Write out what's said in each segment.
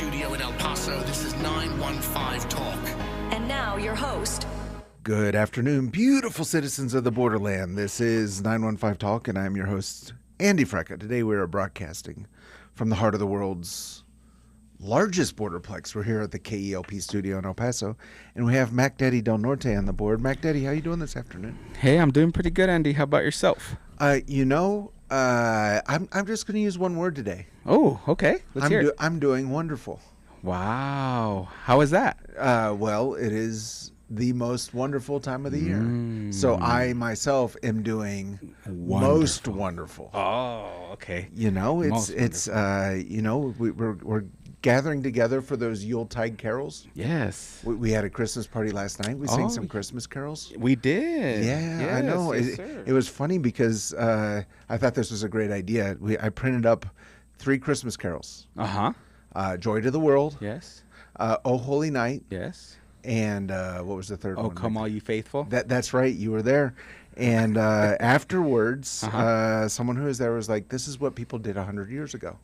studio in El Paso, this is 915 Talk. And now your host. Good afternoon, beautiful citizens of the borderland. This is 915 Talk, and I'm your host, Andy Frecka. Today we are broadcasting from the heart of the world's largest borderplex. We're here at the KELP studio in El Paso, and we have Mac Daddy Del Norte on the board. Mac Daddy, how you doing this afternoon? Hey, I'm doing pretty good, Andy. How about yourself? I'm just going to use one word today. Oh, okay. Let's hear it. I'm doing wonderful. Wow. How is that? Well, it is the most wonderful time of the year. So I myself am doing most wonderful. Oh, okay. You know, we're gathering together for those Yuletide carols. Yes. We had a Christmas party last night. We sang some Christmas carols. We did. Yeah, yes, I know. Yes, it was funny because I thought this was a great idea. I printed up 3 Christmas carols. Joy to the World. Yes. Oh Holy Night. Yes. And what was the third one? Oh, Come All You Faithful. That's right. You were there. And afterwards, someone who was there was like, this is what people did 100 years ago.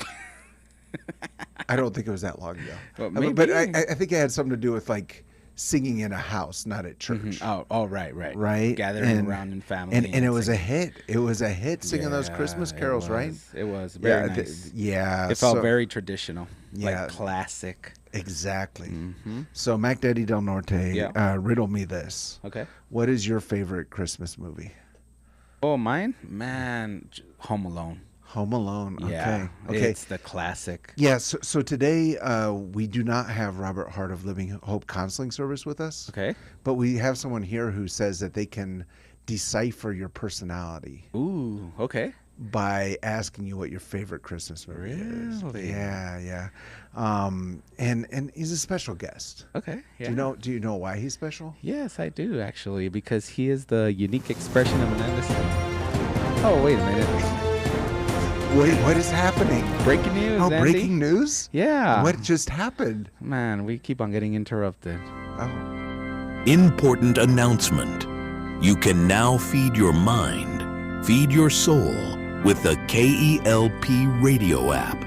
I don't think it was that long ago. Well, maybe. But I think it had something to do with like singing in a house, not at church. Right. Right. Gathering around in family. And it was a hit. It was a hit singing those Christmas carols, right? It was very nice. It felt very traditional. Yeah. Like classic. Exactly. So Mac Daddy Del Norte, riddle me this. Okay. What is your favorite Christmas movie? Oh, mine? Man, Home Alone. Home Alone. Okay. Yeah, okay. It's the classic. Yeah. So today we do not have Robert Hart of Living Hope Counseling Service with us. Okay. But we have someone here who says that they can decipher your personality. Ooh. Okay. By asking you what your favorite Christmas movie is. Really? Yeah. And he's a special guest. Okay. Yeah. Do you know why he's special? Yes, I do actually, because he is the unique expression of an innocent. Oh, wait a minute. Wait, what is happening? Breaking news, Oh, Andy. breaking news? Yeah. What just happened? Man, we keep on getting interrupted. Oh. Important announcement. You can now feed your mind, feed your soul with the KELP radio app.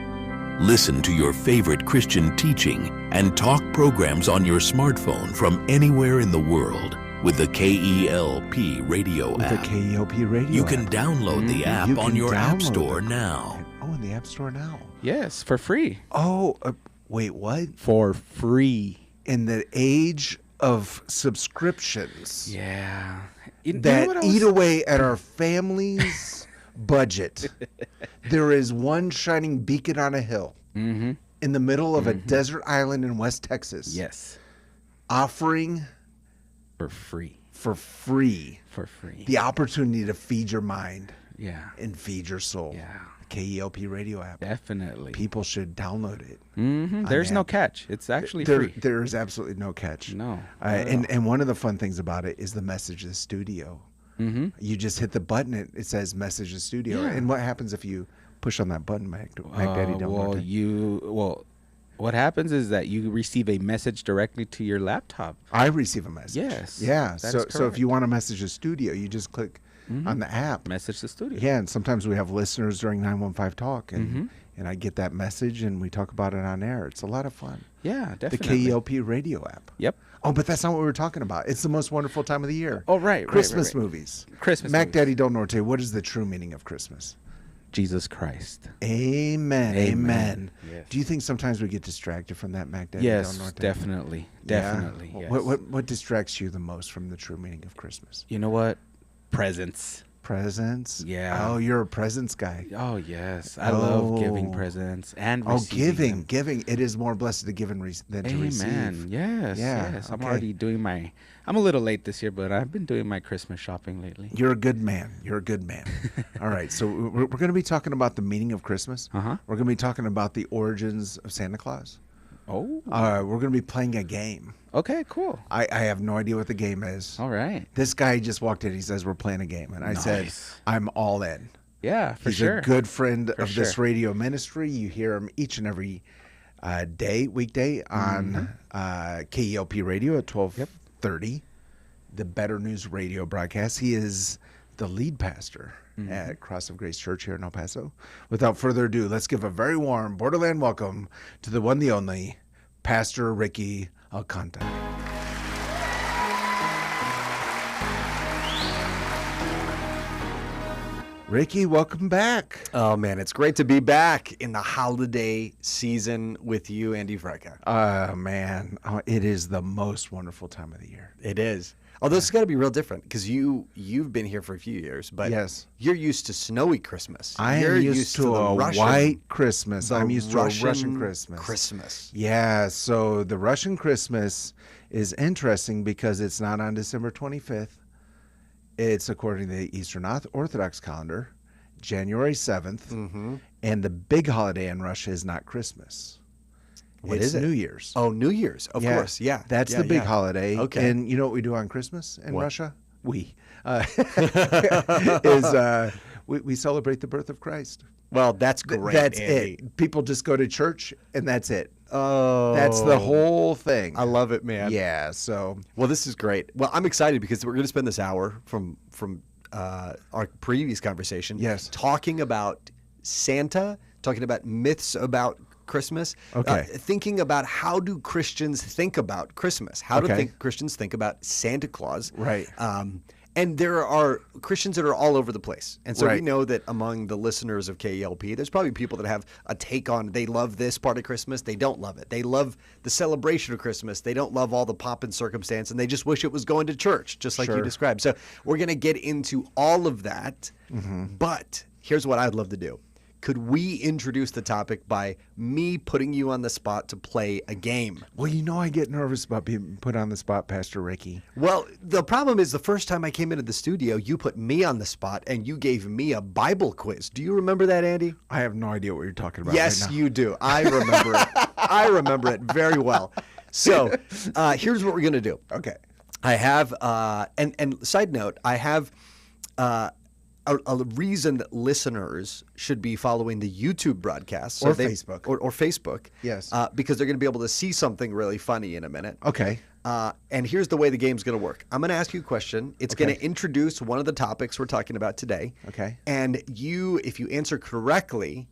Listen to your favorite Christian teaching and talk programs on your smartphone from anywhere in the world with the KELP radio app. The KELP radio You can download the app on your App Store now. Oh, in the App Store now. Yes, for free. Oh, wait, what? For free. In the age of subscriptions. Yeah. That eat away at our family's budget. There is one shining beacon on a hill in the middle of a desert island in West Texas. Yes. Offering For free. The opportunity to feed your mind. Yeah. And feed your soul. Yeah. KELP radio app. Definitely. People should download it. There's no catch. It's actually free. There is absolutely no catch. No. And one of the fun things about it is the message to the studio. You just hit the button. It says message to the studio. Yeah. And what happens if you push on that button, Mac Daddy Del Norte? What happens is that you receive a message directly to your laptop. I receive a message. Yes. Yeah. That is So if you want to message the studio, you just click on the app. Message the studio. Yeah, and sometimes we have listeners during 915 Talk, and I get that message, and we talk about it on air. It's a lot of fun. Yeah, definitely. The KELP radio app. Yep. Oh, but that's not what we were talking about. It's the most wonderful time of the year. Oh, right. Christmas movies. Christmas Mac movies. Daddy Del Norte, what is the true meaning of Christmas? Jesus Christ. Amen. Yes. Do you think sometimes we get distracted from that, Mac Daddy Yes, Del Norte? definitely. Definitely. Yeah. Yes. What distracts you the most from the true meaning of Christmas? You know what? Presents. Presents? Yeah. Oh, you're a presents guy. Oh, yes. I love giving presents and receiving them. Giving. It is more blessed to give than to receive. Amen. Yes. Yeah, Yes. I'm okay. already doing I'm a little late this year, but I've been doing my Christmas shopping lately. You're a good man. All right. So we're going to be talking about the meaning of Christmas. Uh-huh. We're going to be talking about the origins of Santa Claus. Oh. We're going to be playing a game. Okay, cool. I have no idea what the game is. All right. This guy just walked in. He says, we're playing a game. And I said, I'm all in. Yeah, for He's sure. a good friend of this sure. radio ministry. You hear him each and every weekday on KELP radio at 12:30, the Better News radio broadcast. He is the lead pastor at Cross of Grace Church here in El Paso. Without further ado, let's give a very warm Borderland welcome to the one, the only, Pastor Ricky Alcantar. Ricky, welcome back. Oh, man, it's great to be back in the holiday season with you, Andy Frecka. Man, it is the most wonderful time of the year. It is. Although it's got to be real different because you've been here for a few years, but yes, you're used to snowy Christmas. You're used to a white Christmas. I'm used to a Russian Christmas. Yeah, so the Russian Christmas is interesting because it's not on December 25th. It's according to the Eastern Orthodox calendar, January 7th, and the big holiday in Russia is not Christmas. It's New Year's. Oh, New Year's, of course, yeah. That's the big holiday. Okay. And you know what we do on Christmas in Russia? We celebrate the birth of Christ. Well, that's great, That's Andy. it. People just go to church, and that's it. Oh. That's the whole thing. I love it, man. Yeah, so. Well, this is great. Well, I'm excited because we're going to spend this hour from our previous conversation talking about Santa, talking about myths about Christmas, thinking about how do Christians think about Christmas? How do Christians think about Santa Claus? Right. And there are Christians that are all over the place. And so we know that among the listeners of KELP, there's probably people that have a take on, they love this part of Christmas, they don't love it. They love the celebration of Christmas, they don't love all the pomp and circumstance, and they just wish it was going to church, just like you described. So we're going to get into all of that, but here's what I'd love to do. Could we introduce the topic by me putting you on the spot to play a game? Well, you know I get nervous about being put on the spot, Pastor Ricky. Well, the problem is the first time I came into the studio, you put me on the spot and you gave me a Bible quiz. Do you remember that, Andy? I have no idea what you're talking about Yes, right now. you do. I remember it. I remember it very well. So here's what we're going to do. Okay. I have, and side note, I have a reason that listeners should be following the YouTube broadcast. Or Facebook. Or Facebook. Yes. Because they're going to be able to see something really funny in a minute. Okay. And here's the way the game's going to work. I'm going to ask you a question. It's going to introduce one of the topics we're talking about today. Okay. And if you answer correctly,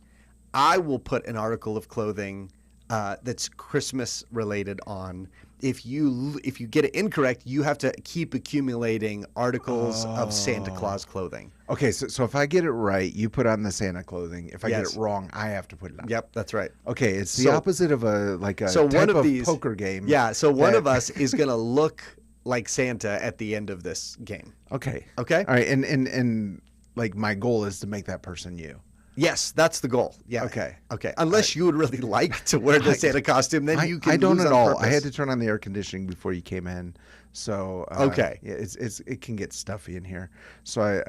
I will put an article of clothing that's Christmas related on. If you get it incorrect, you have to keep accumulating articles of Santa Claus clothing. Okay, so if I get it right, you put on the Santa clothing. If I get it wrong, I have to put it on. Yep, that's right. Okay, it's the opposite of a type one of these, poker game. Yeah, so one of us is going to look like Santa at the end of this game. Okay. Okay? All right, and like my goal is to make that person you. Yes, that's the goal. Yeah. Okay. Okay. Unless you would really like to wear the Santa costume, then you can. I don't lose at on all. purpose. I had to turn on the air conditioning before you came in, so yeah, it can get stuffy in here. So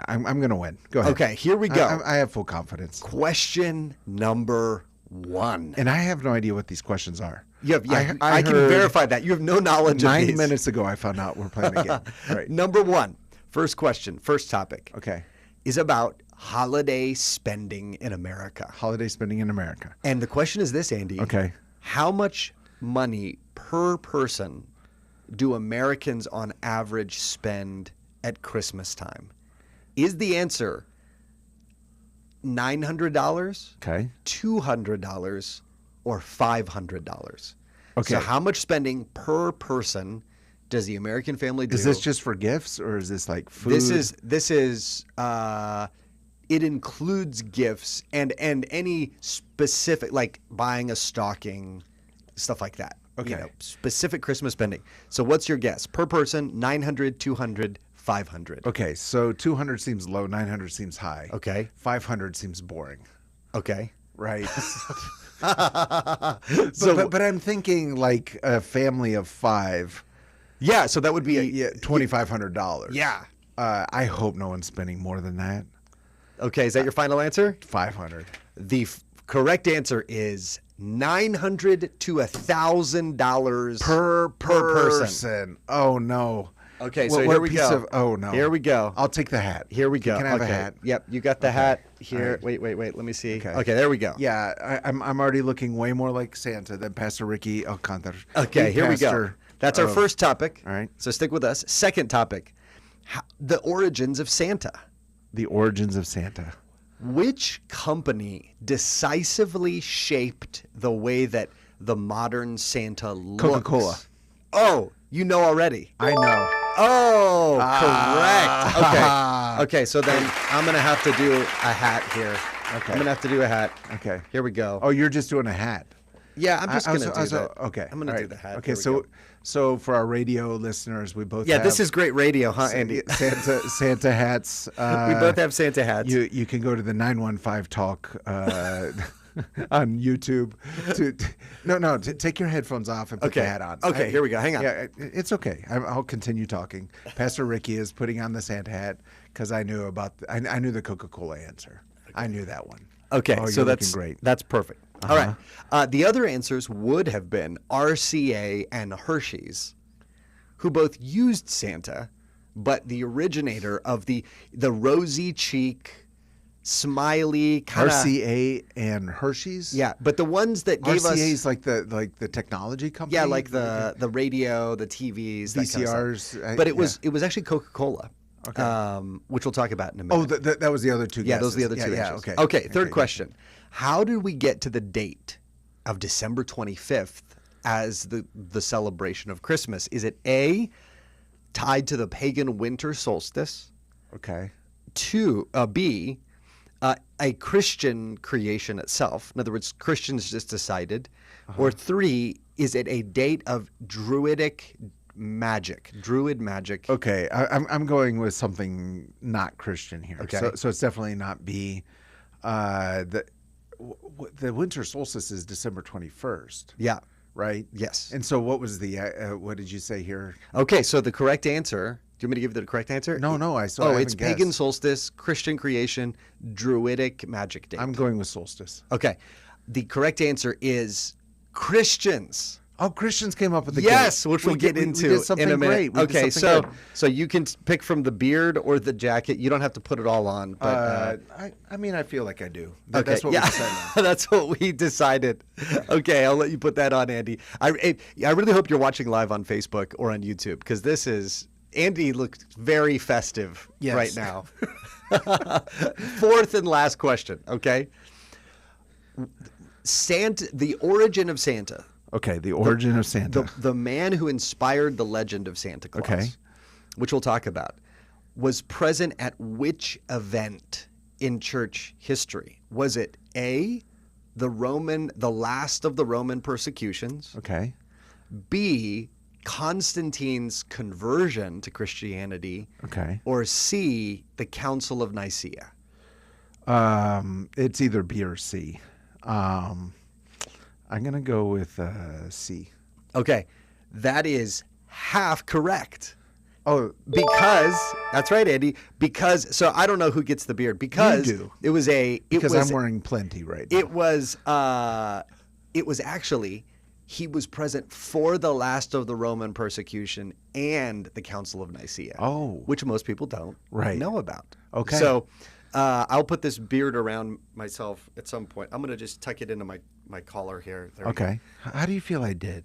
I'm gonna win. Go ahead. Okay, here we go. I have full confidence. Question number 1. And I have no idea what these questions are. You have, I can verify that. You have no knowledge of these. 9 minutes ago, I found out we're playing a game. Right. Number 1, first question, first topic. Okay. Is about holiday spending in America. Holiday spending in America. And the question is this, Andy. Okay. How much money per person do Americans on average spend at Christmas time? Is the answer $900? Okay. $200 or $500? Okay. So how much spending per person does the American family do? Is this just for gifts or is this like food? This is it includes gifts and any specific, like buying a stocking, stuff like that. Okay. You know, specific Christmas spending. So what's your guess? Per person, 900, 200, 500. Okay, so 200 seems low, 900 seems high. Okay. 500 seems boring. Okay. Right. So, but I'm thinking like a family of 5. yeah, so that would be $2,500. Yeah. I hope no one's spending more than that. Okay, is that your final answer? 500. The correct answer is $900 to $1,000 Per person. person. Oh no. Okay, so What here we piece go. of- oh no. Here we go. I'll take the hat. Here we go. Can I have okay. a hat? Yep, you got the hat here. All right. Wait. Let me see. Okay. Okay, there we go. Yeah, I'm already looking way more like Santa than Pastor Ricky Alcantar. Okay, Lead here we go. pastor That's our of- first topic. All right. So stick with us. Second topic. The origins of Santa. The origins of Santa. Which company decisively shaped the way that the modern Santa looks? Coca-Cola. Oh, you know already. I know. Oh, correct. Okay, so then I'm going to have to do a hat here. Okay. I'm going to have to do a hat. Okay. Here we go. Oh, you're just doing a hat. Yeah, I'm just going to do that. Okay. I'm going All to right. do the hat. Okay, Here we go. so for our radio listeners, we both Yeah, have this is great radio, huh, Andy? Santa hats. We both have Santa hats. You can go to the 915 Talk on YouTube. Take your headphones off and put the hat on. Okay, here we go. Hang on. Yeah, it's okay. I'll continue talking. Pastor Ricky is putting on the Santa hat because I knew I knew the Coca-Cola answer. I knew that one. Okay, Oh, so you're that's looking great. That's perfect. All right. The other answers would have been RCA and Hershey's, who both used Santa, but the originator of the rosy cheek, smiley kind of RCA and Hershey's. Yeah, but the ones that gave RCA us is like the technology company. yeah, like the radio, the TVs, that kind of VCRs. stuff. But it was actually Coca-Cola. Okay. Which we'll talk about in a minute. Oh, that was the other two. Yeah, guesses. those are the other two Yeah, answers. okay. Okay, third question. How did we get to the date of December 25th as the celebration of Christmas? Is it A, tied to the pagan winter solstice? Okay. B, a Christian creation itself? In other words, Christians just decided. Or 3, is it a date of druid magic? Okay, I'm going with something not Christian here. Okay. So it's definitely not B. The winter solstice is December 21st. Yeah. Right. Yes. And so what was the what did you say here? Okay, so the correct answer. Do you want me to give you the correct answer? No, I still Oh, haven't it's pagan guessed. solstice, Christian creation, druidic magic date. I'm going with solstice. Okay. The correct answer is Christians. Oh, Christians came up with the Yes, date. which we'll get into we did something in a minute. great. We did Okay, something good. so you can pick from the beard or the jacket. You don't have to put it all on. But, I mean, I feel like I do. okay, That's what yeah, we decided. that's what we decided. Okay, I'll let you put that on, Andy. I really hope you're watching live on Facebook or on YouTube because this is Andy looks very festive Yes. right now. Fourth and last question. Okay, the origin of Santa. Okay, the origin of Santa. The man who inspired the legend of Santa Claus, Okay. which we'll talk about, was present at which event in church history? Was it A, the last of the Roman persecutions? Okay. B, Constantine's conversion to Christianity? Okay. Or C, the Council of Nicaea? It's either B or C. I'm gonna go with C. Okay, that is half correct. Oh, Because that's right, Andy. Because so I don't know who gets the beard. Because You do. it was because I'm wearing plenty right now. it was actually he was present for the last of the Roman persecution and the Council of Nicaea. Oh. which most people don't know about. Okay. So I'll put this beard around myself at some point. I'm gonna just tuck it into my collar here. There we go. Okay. How do you feel I did?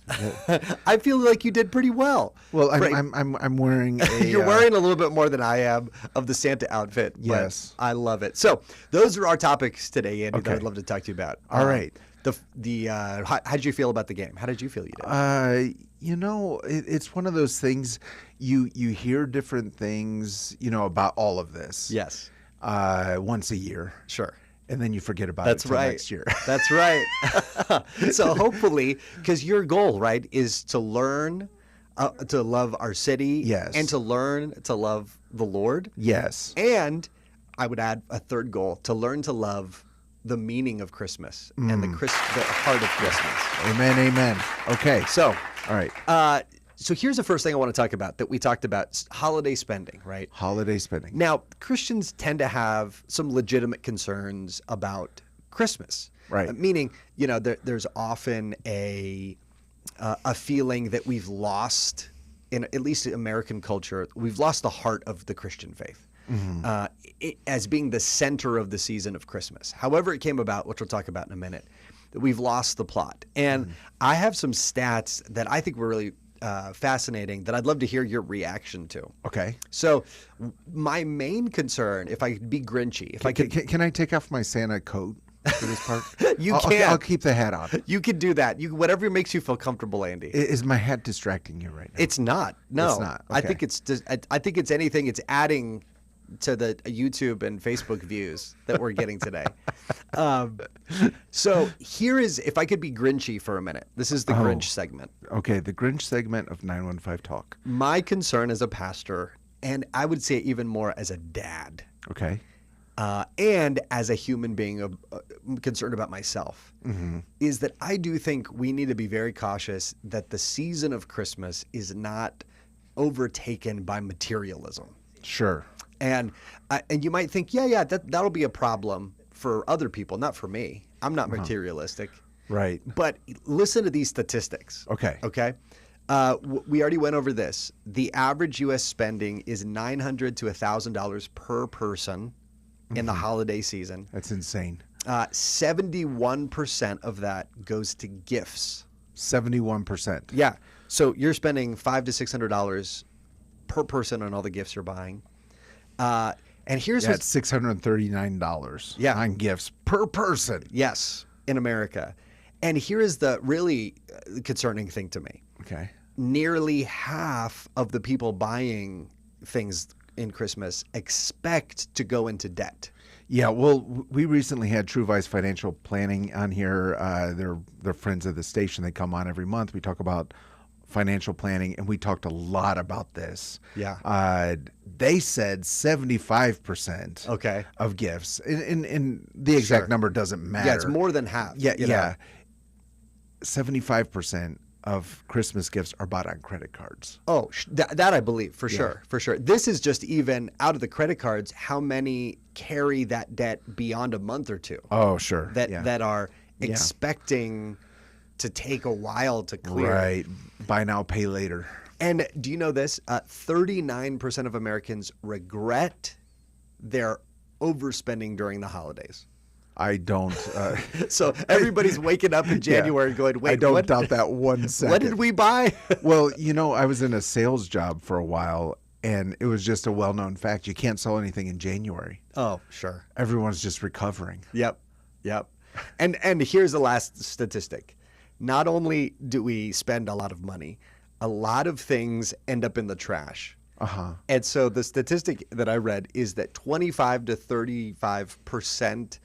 I feel like you did pretty well. Well, Right. I'm wearing a. You're wearing a little bit more than I am of the Santa outfit. But Yes. I love it. So those are our topics today, Andy, that Okay. I'd love to talk to you about. All right. How did you feel about the game? How did you feel you did? It's one of those things. You hear different things, about all of this. Yes. Once a year. Sure. And then you forget about That's it till right. next year. That's right. So hopefully, because your goal, right, is to learn to love our city. Yes. And to learn to love the Lord. Yes. And I would add a third goal, to learn to love the meaning of Christmas and the heart of Christmas. Amen. Okay. So, All right. so here's the first thing I want to talk about that we talked about, holiday spending, right? Holiday spending. Now, Christians tend to have some legitimate concerns about Christmas. Right. Meaning, there's often a feeling that we've lost, in at least in American culture, we've lost the heart of the Christian faith. As being the center of the season of Christmas. However it came about, which we'll talk about in a minute, that we've lost the plot. And I have some stats that I think were really fascinating that I'd love to hear your reaction to. Okay. So, my main concern, if I could be Grinchy, if I could, Can I take off my Santa coat for this part? You I'll can. keep the hat on. you could do that. Whatever makes you feel comfortable, Andy. Is my hat distracting you right now? It's not. No, It's not. I Okay. think it's just. I think it's anything. It's adding to the YouTube and Facebook views that we're getting today. So here is, if I could be Grinchy for a minute. This is the Grinch segment. Okay, the Grinch segment of 915 Talk. My concern as a pastor, and I would say even more as a dad, Okay. and as a human being concerned about myself, is that I do think we need to be very cautious that the season of Christmas is not overtaken by materialism. Sure. And you might think, that'll be a problem for other people, not for me. I'm not materialistic. Right. But listen to these statistics. Okay. Okay. We already went over this. The average U.S. spending is $900 to $1,000 per person in the holiday season. That's insane. 71% of that goes to gifts. 71%. Yeah. So you're spending $500 to $600 per person on all the gifts you're buying. And here's Yeah, what's it's $639 on gifts per person. yes, in America. And here is the really concerning thing to me. Okay. Nearly half of the people buying things in Christmas expect to go into debt. Yeah, well, we recently had True Vice Financial Planning on here. They're friends of the station. They come on every month. We talk about financial planning, and we talked a lot about this. Yeah. They said 75% Okay. of gifts, and the exact Sure. number doesn't matter. Yeah, it's more than half. Yeah, you know? yeah. 75% of Christmas gifts are bought on credit cards. Oh, that I believe for sure, for sure. This is just even out of the credit cards. How many carry that debt beyond a month or two? Oh, sure. That are expecting to take a while to clear. Right. Buy now, pay later. And do you know this? 39% of Americans regret their overspending during the holidays. I don't. So everybody's waking up in January going, wait, I don't what, doubt that 1 second. what did we buy? Well, I was in a sales job for a while, and it was just a well-known fact. You can't sell anything in January. Oh, sure. Everyone's just recovering. Yep. And here's the last statistic. Not only do we spend a lot of money, a lot of things end up in the trash. Uh-huh. And so the statistic that I read is that 25 to 35%,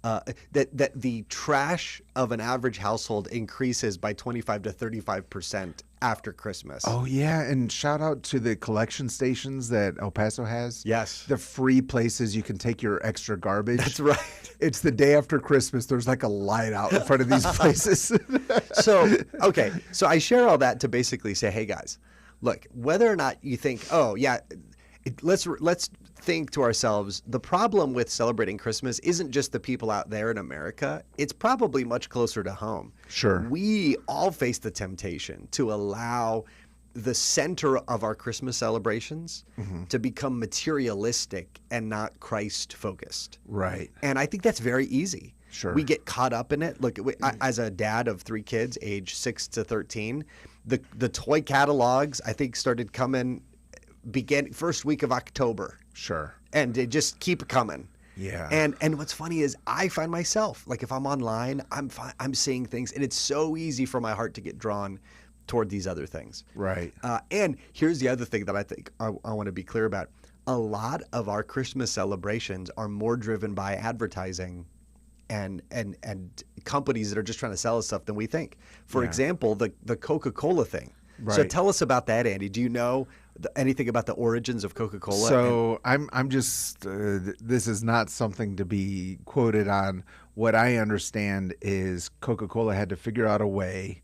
that the trash of an average household increases by 25 to 35% after Christmas. Oh, yeah, and shout out to the collection stations that El Paso has. Yes. The free places you can take your extra garbage. That's right. It's the day after Christmas. There's like a light out in front of these places. So I share all that to basically say, hey guys, look, whether or not you think, let's think to ourselves, the problem with celebrating Christmas isn't just the people out there in America. It's probably much closer to home. Sure. We all face the temptation to allow the center of our Christmas celebrations to become materialistic and not Christ focused. Right. And I think that's very easy. Sure. We get caught up in it. Look, as a dad of 3 kids, age 6 to 13, the toy catalogs I think started coming first week of October. Sure. And they just keep coming. Yeah. And what's funny is I find myself, like if I'm online, I'm seeing things, and it's so easy for my heart to get drawn toward these other things. Right. And here's the other thing that I think I want to be clear about. A lot of our Christmas celebrations are more driven by advertising and companies that are just trying to sell us stuff than we think. For example, the Coca-Cola thing. Right. So tell us about that, Andy. Do you know anything about the origins of Coca-Cola? So I'm just this is not something to be quoted on. What I understand is Coca-Cola had to figure out a way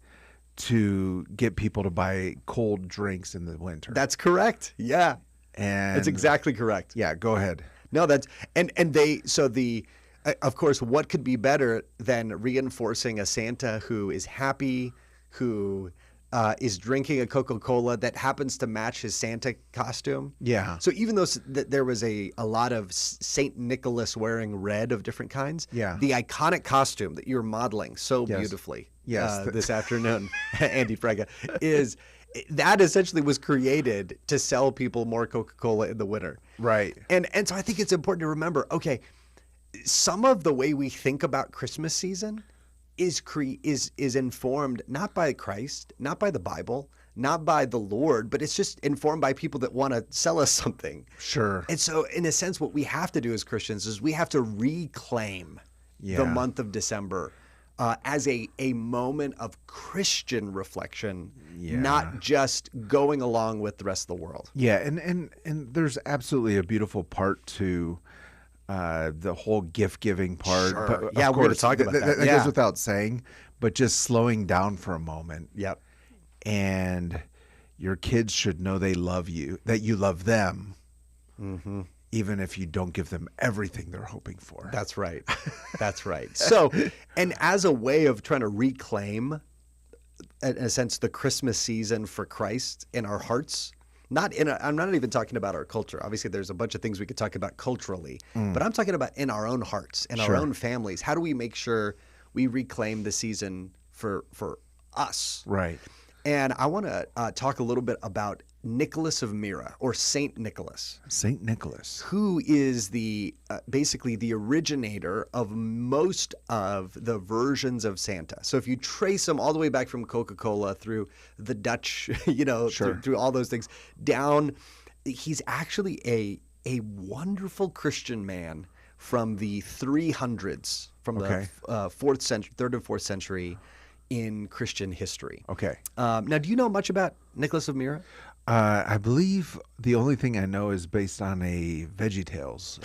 to get people to buy cold drinks in the winter. That's correct. Yeah. And That's exactly correct. Yeah, go ahead. No, that's of course, what could be better than reinforcing a Santa who is happy, who is drinking a Coca-Cola that happens to match his Santa costume? Yeah. So even though there was a lot of Saint Nicholas wearing red of different kinds, the iconic costume that you're modeling so beautifully Yes. this afternoon, Andy Frega, is that essentially was created to sell people more Coca-Cola in the winter. Right. And so I think it's important to remember, okay, some of the way we think about Christmas season is informed not by Christ, not by the Bible, not by the Lord, but it's just informed by people that want to sell us something. Sure. And so in a sense, what we have to do as Christians is we have to reclaim the month of December as a moment of Christian reflection, not just going along with the rest of the world. Yeah, and there's absolutely a beautiful part to the whole gift giving part. Sure. But of Yeah, we're going to course, talk about that. That goes without saying, but just slowing down for a moment. Yep. And your kids should know they love you, that you love them, even if you don't give them everything they're hoping for. That's right. That's right. So, and as a way of trying to reclaim, in a sense, the Christmas season for Christ in our hearts, I'm not even talking about our culture. Obviously, there's a bunch of things we could talk about culturally, but I'm talking about in our own hearts, in our own families. How do we make sure we reclaim the season for us? Right. And I want to talk a little bit about Nicholas of Myra, or Saint Nicholas. Saint Nicholas. Who is the basically the originator of most of the versions of Santa. So if you trace them all the way back from Coca-Cola through the Dutch, through all those things, down, he's actually a wonderful Christian man from the 300s, from the 4th century, 3rd and 4th century in Christian history. Okay. Now, do you know much about Nicholas of Myra? I believe the only thing I know is based on a VeggieTales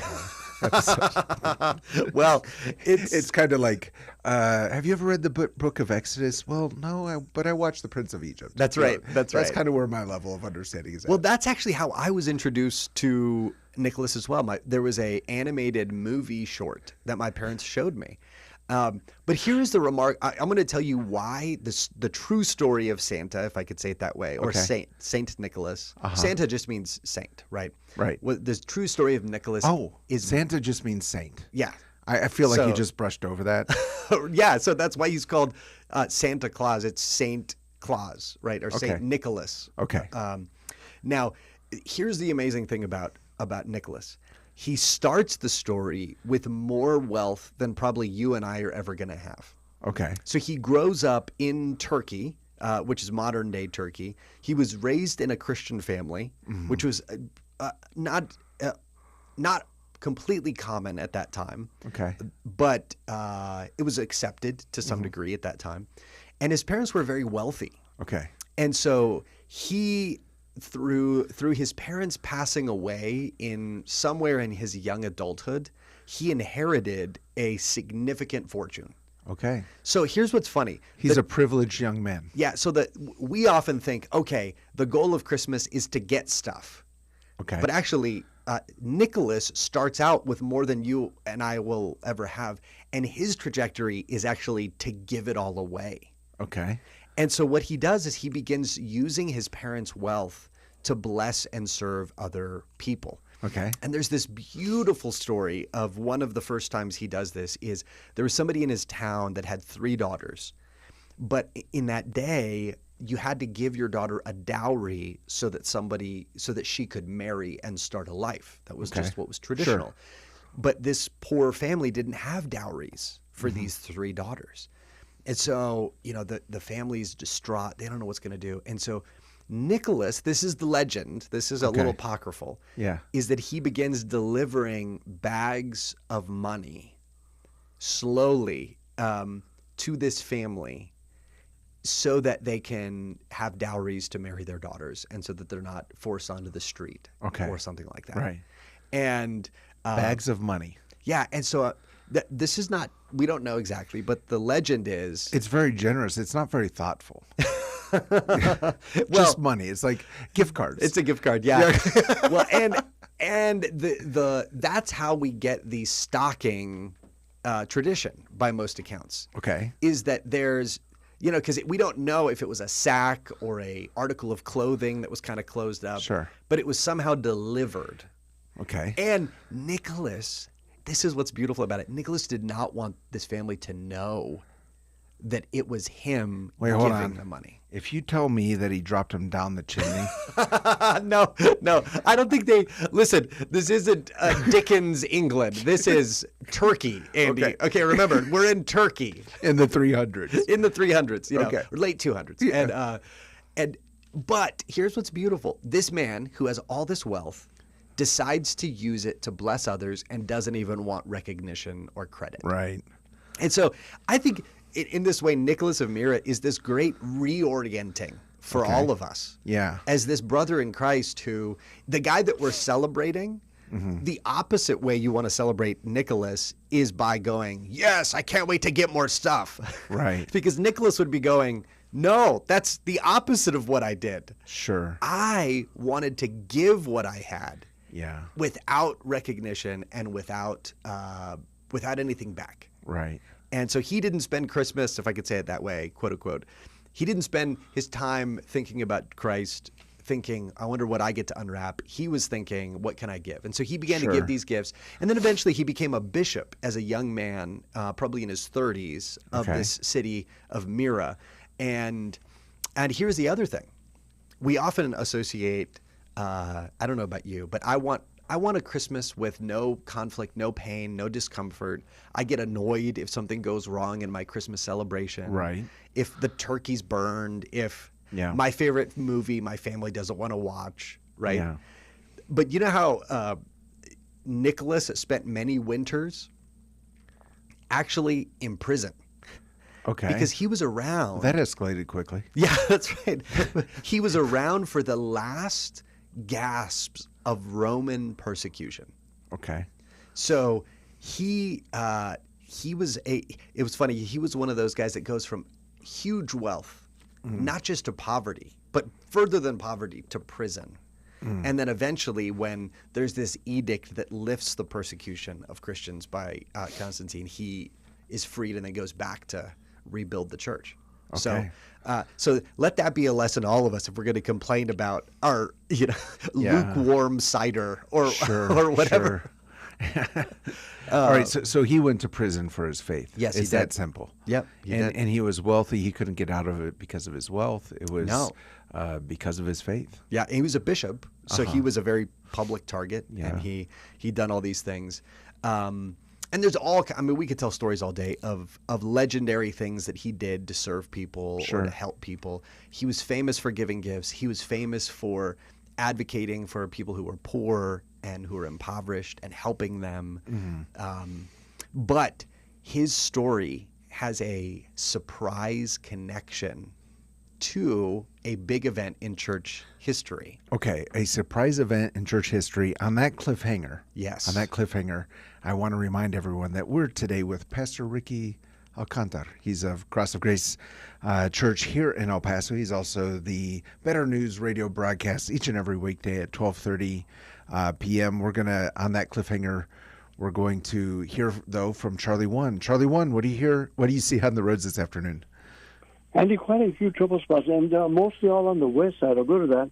episode. Well, it's kind of like, have you ever read the book of Exodus? Well, no, but I watched The Prince of Egypt. That's right. That's right. That's kind of where my level of understanding is at. Well, that's actually how I was introduced to Nicholas as well. There was a animated movie short that my parents showed me. But here's the remark. I'm going to tell you why the true story of Santa, if I could say it that way, or Saint Nicholas. Santa just means saint, right? Right. Well, the true story of Nicholas is Santa just means saint. Yeah. I feel like you just brushed over that. Yeah, so that's why he's called Santa Claus. It's Saint Claus, right? Or Saint Nicholas. Okay. Now, here's the amazing thing about Nicholas. He starts the story with more wealth than probably you and I are ever going to have. Okay. So he grows up in Turkey, which is modern day Turkey. He was raised in a Christian family, which was not completely common at that time. Okay. But it was accepted to some degree at that time. And his parents were very wealthy. Okay. And so he, through his parents passing away in somewhere in his young adulthood, he inherited a significant fortune. Okay. So here's what's funny. He's a privileged young man. Yeah, so that we often think, okay, the goal of Christmas is to get stuff. Okay. But actually, Nicholas starts out with more than you and I will ever have, and his trajectory is actually to give it all away. Okay. And so what he does is he begins using his parents' wealth to bless and serve other people. Okay. And there's this beautiful story of one of the first times he does this is there was somebody in his town that had 3 daughters. But in that day, you had to give your daughter a dowry so that she could marry and start a life. That was just what was traditional. Sure. But this poor family didn't have dowries for these 3 daughters. And so, the family's distraught. They don't know what's going to do. And so Nicholas, this is the legend, this is a little apocryphal, is that he begins delivering bags of money slowly to this family so that they can have dowries to marry their daughters and so that they're not forced onto the street or something like that. Right. And bags of money. Yeah. And so this is not, we don't know exactly, but the legend is. It's very generous. It's not very thoughtful. Just money. It's like gift cards. It's a gift card. Yeah. Well, and the that's how we get the stocking tradition by most accounts. Okay. Is that there's, because we don't know if it was a sack or a article of clothing that was kind of closed up. Sure. But it was somehow delivered. Okay. And Nicholas, this is what's beautiful about it. Nicholas did not want this family to know that it was him giving the money. If you tell me that he dropped him down the chimney, No, I don't think they listen. This isn't Dickens, England. This is Turkey, Andy. Okay, remember we're in Turkey in the 300s. in the 300s, Okay. or late 200s, but here's what's beautiful: this man who has all this wealth decides to use it to bless others and doesn't even want recognition or credit. Right. And so I think in this way, Nicholas of Myra is this great reorienting for all of us. Yeah. As this brother in Christ who, the guy that we're celebrating, the opposite way you want to celebrate Nicholas is by going, yes, I can't wait to get more stuff. Right. Because Nicholas would be going, no, that's the opposite of what I did. Sure. I wanted to give what I had. Yeah. Without recognition and without anything back. Right. And so he didn't spend Christmas, if I could say it that way, quote unquote. He didn't spend his time thinking about Christ, thinking, I wonder what I get to unwrap. He was thinking, what can I give? And so he began to give these gifts. And then eventually he became a bishop as a young man, probably in his 30s, of this city of Myra. And here's the other thing. We often associate, I don't know about you, but I want a Christmas with no conflict, no pain, no discomfort. I get annoyed if something goes wrong in my Christmas celebration. Right. If the turkey's burned, if Yeah. my favorite movie my family doesn't want to watch, right? Yeah. But you know how Nicholas spent many winters actually in prison? Okay. Because he was around. That escalated quickly. Yeah, that's right. He was around for the last gasps of Roman persecution. Okay. So he was it was funny, he was one of those guys that goes from huge wealth, not just to poverty, but further than poverty, to prison. And then eventually, when there's this edict that lifts the persecution of Christians by Constantine, he is freed and then goes back to rebuild the church. Okay. So let that be a lesson to all of us if we're going to complain about our lukewarm cider or whatever. Sure. All right, so he went to prison for his faith. Yes, he it's did. that simple. Yep, he did. And he was wealthy. He couldn't get out of it because of his wealth. It was because of his faith. Yeah, he was a bishop, so he was a very public target, Yeah. and he done all these things. And there's we could tell stories all day of legendary things that he did to serve people or to help people. He was famous for giving gifts. He was famous for advocating for people who were poor and who were impoverished and helping them. But his story has a surprise connection to a big event in church history. Okay, a surprise event in church history. On that cliffhanger, Yes. on that cliffhanger, I want to remind everyone that we're today with Pastor Ricky Alcantar. He's of Cross of Grace Church here in El Paso. He's also the Better News radio broadcast each and every weekday at 12:30 p.m. We're going to, on that cliffhanger, we're going to hear, though, from Charlie One. Charlie One, what do you hear? What do you see on the roads this afternoon? Andy, quite a few trouble spots, and mostly all on the west side. I'll go to that.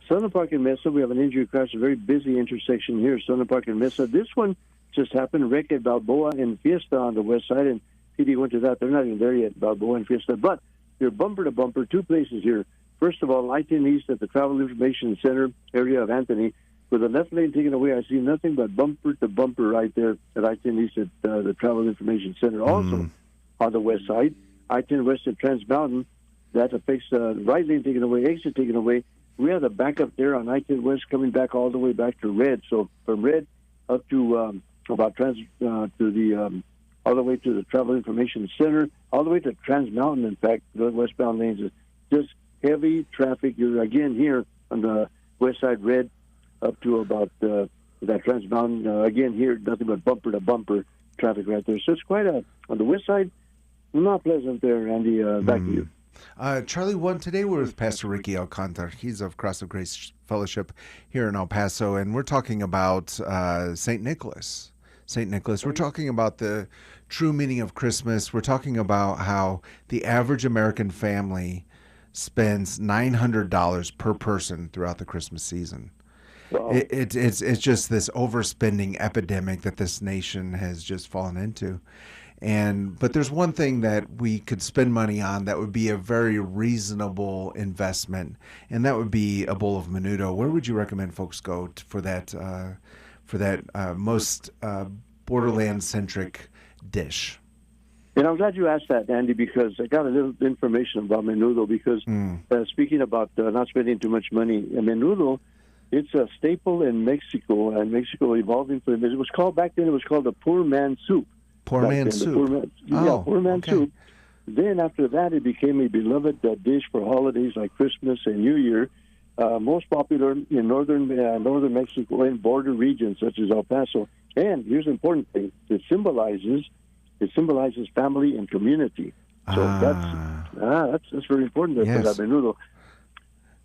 Southern Park and Mesa, we have an injury crash, a very busy intersection here, Southern Park and Mesa. This one just happened, wreck at Balboa and Fiesta on the west side, and PD went to that. They're not even there yet, Balboa and Fiesta. But you're bumper to bumper, two places here. First of all, I-10 East at the Travel Information Center area of Anthony. With the left lane taken away, I see nothing but bumper to bumper right there at I-10 East at the Travel Information Center. Also, on the west side, I-10 West at Trans Mountain, that affects right lane taken away, exit taken away. We have the backup there on I-10 West coming back all the way back to Red. So from Red up to about all the way to the Travel Information Center, all the way to Trans Mountain. In fact, the westbound lanes is just heavy traffic. You're again here on the west side, Red up to about that Trans Mountain. Again here, nothing but bumper to bumper traffic right there. So it's quite on the west side, not pleasant there, Andy. Back to you. Charlie One, today we're with Pastor Ricky Alcantar. He's of Cross of Grace Fellowship here in El Paso, and we're talking about St. Nicholas. St. Nicholas. We're talking about the true meaning of Christmas. We're talking about how the average American family spends $900 per person throughout the Christmas season. Wow. It's just this overspending epidemic that this nation has just fallen into. But there's one thing that we could spend money on that would be a very reasonable investment, and that would be a bowl of menudo. Where would you recommend folks go for that most borderland-centric dish? And I'm glad you asked that, Andy, because I got a little information about menudo. Because speaking about not spending too much money, menudo, it's a staple in Mexico, and Mexico evolving from it. It was called back then. It was called the poor man's soup. Poor man's soup. Poor man's soup. Then after that, it became a beloved dish for holidays like Christmas and New Year. Most popular in northern Mexico and border regions such as El Paso. And here's the important thing: it symbolizes family and community. So that's very important for that menudo.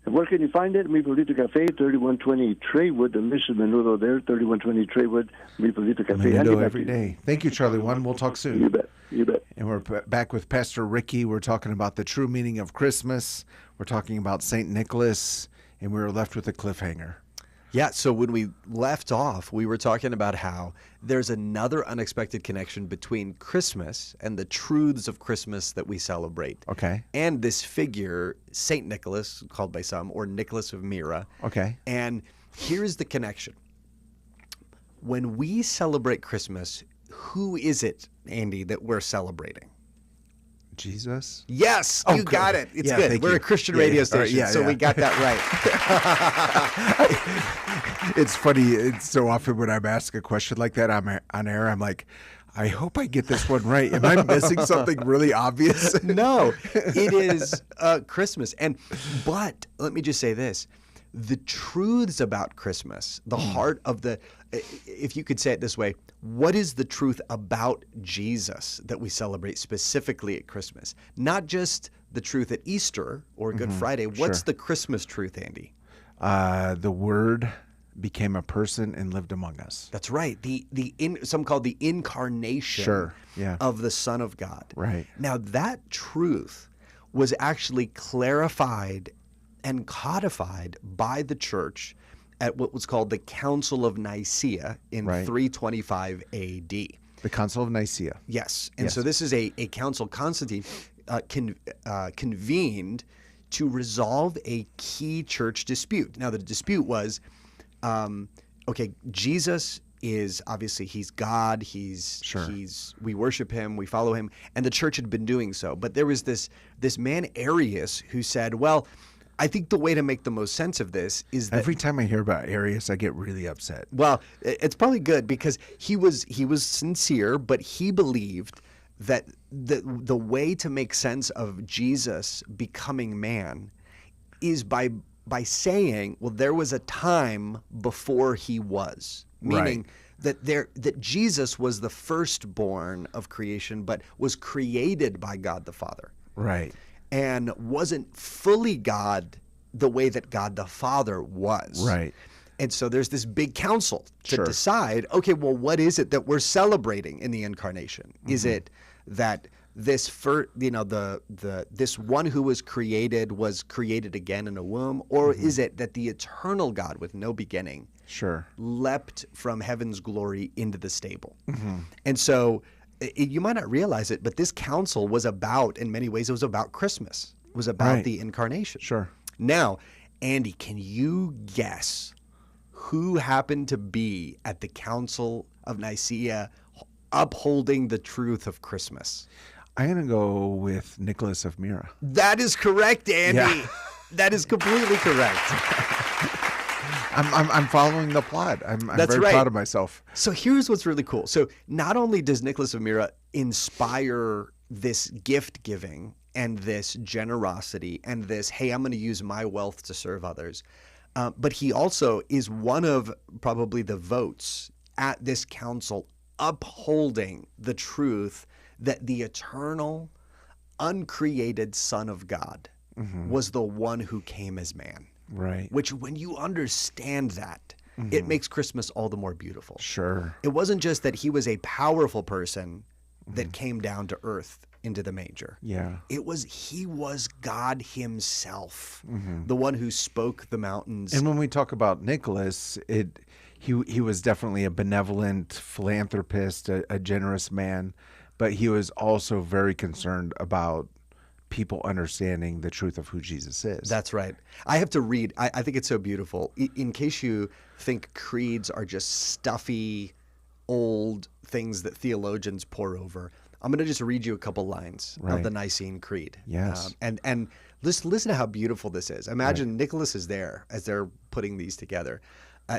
And where can you find it? Mi Pueblito Cafe, 3120 Traywood. Delicious menudo there, 3120 Traywood, Mi Pueblito Cafe. Menudo every day. Thank you, Charlie One. We'll talk soon. You bet. And we're back with Pastor Ricky. We're talking about the true meaning of Christmas. We're talking about St. Nicholas, and we were left with a cliffhanger. Yeah, so when we left off, we were talking about how there's another unexpected connection between Christmas and the truths of Christmas that we celebrate. Okay. And this figure, St. Nicholas, called by some, or Nicholas of Myra. Okay. And here's the connection. When we celebrate Christmas, who is it, Andy, that we're celebrating? Jesus? Yes, you got it. It's Yeah, good. thank We're you. a Christian radio station, so we got that right. It's funny. It's so often when I'm asked a question like that on air, I'm like, I hope I get this one right. Am I missing something really obvious? No, it is Christmas. But let me just say this. The truths about Christmas, the heart of if you could say it this way, what is the truth about Jesus that we celebrate specifically at Christmas? Not just the truth at Easter or Good Friday. What's the Christmas truth, Andy? The Word became a person and lived among us. That's right. Some call the incarnation of the Son of God. Right. Now that truth was actually clarified and codified by the church at what was called the Council of Nicaea in 325 AD. The Council of Nicaea. Yes. And so this is a council Constantine convened to resolve a key church dispute. Now, the dispute was, Jesus is obviously he's God, we worship him, we follow him, and the church had been doing so. But there was this man Arius who said, well, I think the way to make the most sense of this is that every time I hear about Arius, I get really upset. Well, it's probably good because he was sincere, but he believed that the way to make sense of Jesus becoming man is by saying, well, there was a time before he was, meaning that Jesus was the firstborn of creation, but was created by God the Father. Right. And wasn't fully God the way that God the Father was. Right. And so there's this big council to decide, okay, well, what is it that we're celebrating in the incarnation? Is it that this this one who was created again in a womb, or is it that the eternal God with no beginning leapt from heaven's glory into the stable? And so you might not realize it, but this council was about, in many ways, it was about Christmas. It was about the incarnation. Sure. Now, Andy, can you guess who happened to be at the Council of Nicaea upholding the truth of Christmas? I'm going to go with Nicholas of Myra. That is correct, Andy. Yeah. That is completely correct. I'm following the plot. I'm That's very proud of myself. So here's what's really cool. So not only does Nicholas of Myra inspire this gift giving and this generosity and this, hey, I'm going to use my wealth to serve others, but he also is one of probably the votes at this council upholding the truth that the eternal, uncreated Son of God was the one who came as man. Right. Which, when you understand that, it makes Christmas all the more beautiful. Sure. It wasn't just that he was a powerful person that came down to earth into the manger. Yeah. He was God himself, the one who spoke the mountains. And when we talk about Nicholas, he was definitely a benevolent philanthropist, a generous man. but he was also very concerned about people understanding the truth of who Jesus is. That's right. I have to read. I think it's so beautiful. In case you think creeds are just stuffy, old things that theologians pour over, I'm going to just read you a couple lines of the Nicene Creed. Yes. And listen to how beautiful this is. Imagine Nicholas is there as they're putting these together.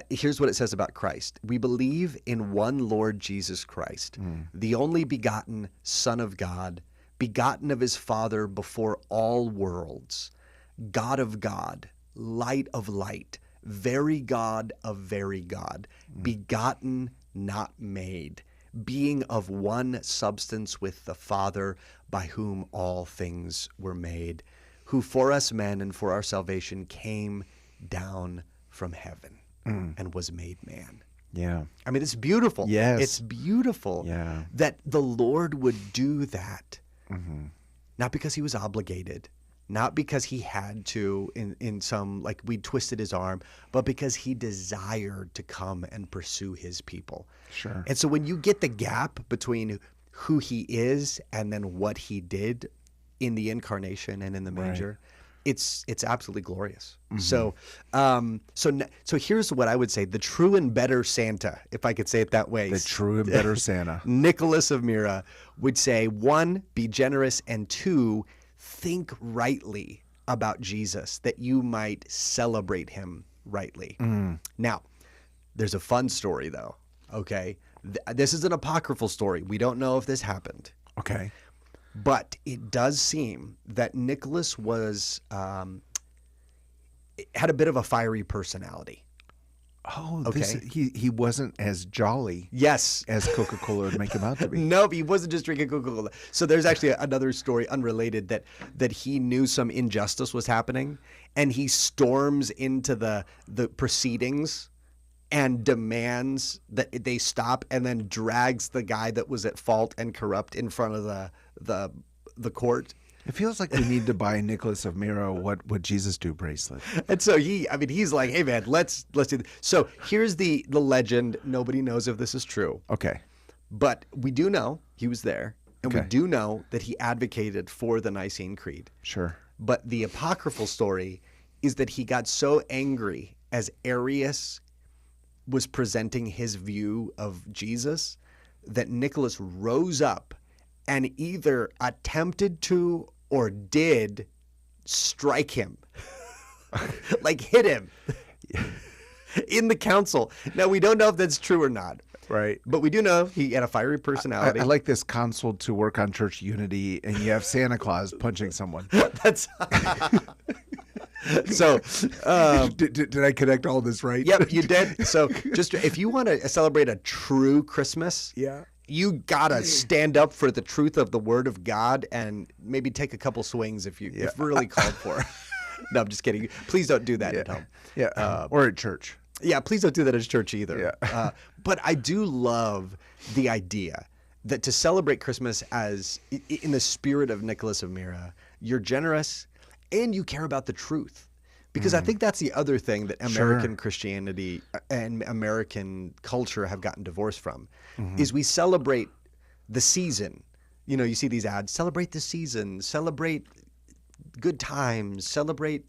Here's what it says about Christ. We believe in one Lord Jesus Christ, the only begotten Son of God, begotten of his Father before all worlds, God of God, light of light, very God of very God, begotten, not made, being of one substance with the Father, by whom all things were made, who for us men and for our salvation came down from heaven and was made man. Yeah. I mean, it's beautiful. Yes. It's beautiful that the Lord would do that. Not because he was obligated, not because he had to in some, like we twisted his arm, but because he desired to come and pursue his people. Sure. And so when you get the gap between who he is and then what he did in the incarnation and in the manger, it's absolutely glorious. So so here's what I would say: the true and better Santa, if I could say it that way. The true and better Santa. Nicholas of Myra would say, 1, be generous, and 2, think rightly about Jesus, that you might celebrate him rightly. Now, there's a fun story though. Okay, this is an apocryphal story. We don't know if this happened. Okay. But it does seem that Nicholas was had a bit of a fiery personality. Oh, Okay. He wasn't as jolly Yes. as Coca-Cola would make him out to be. Nope, he wasn't just drinking Coca-Cola. So there's actually another story unrelated that he knew some injustice was happening, and he storms into the proceedings and demands that they stop, and then drags the guy that was at fault and corrupt in front of the court. It feels like we need to buy Nicholas of Myra what would Jesus do bracelet. And so he's like, hey man, let's do this. So here's the legend. Nobody knows if this is true, Okay. but we do know he was there, and we Okay. do know that he advocated for the Nicene Creed. Sure. But the apocryphal story is that he got so angry as Arius was presenting his view of Jesus that Nicholas rose up and either attempted to or did strike him, like hit him in the council. Now, we don't know if that's true or not. Right. But we do know he had a fiery personality. I like this console to work on church unity, and you have Santa Claus punching someone. That's so. Did I connect all this right? Yep, you did. So, just if you want to celebrate a true Christmas, Yeah. you gotta stand up for the truth of the Word of God, and maybe take a couple swings if really called for. No, I'm just kidding. Please don't do that at home. Yeah. Or at church. Yeah, please don't do that at church either. Yeah. But I do love the idea that to celebrate Christmas as in the spirit of Nicholas of Myra, you're generous and you care about the truth. Because I think that's the other thing that American Christianity and American culture have gotten divorced from, is we celebrate the season. You know, you see these ads, celebrate the season, celebrate good times, celebrate,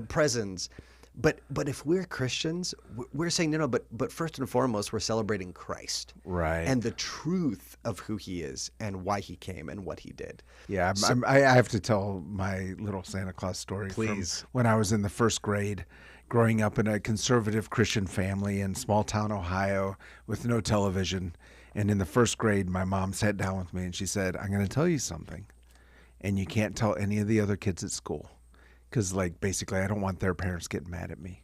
presents. But if we're Christians, we're saying no. But first and foremost, we're celebrating Christ, Right. and the truth of who He is and why He came and what He did. Yeah, I have to tell my little Santa Claus story. Please. From when I was in the first grade, growing up in a conservative Christian family in small town Ohio with no television. And in the first grade, my mom sat down with me and she said, I'm going to tell you something. And you can't tell any of the other kids at school. Because, basically, I don't want their parents getting mad at me.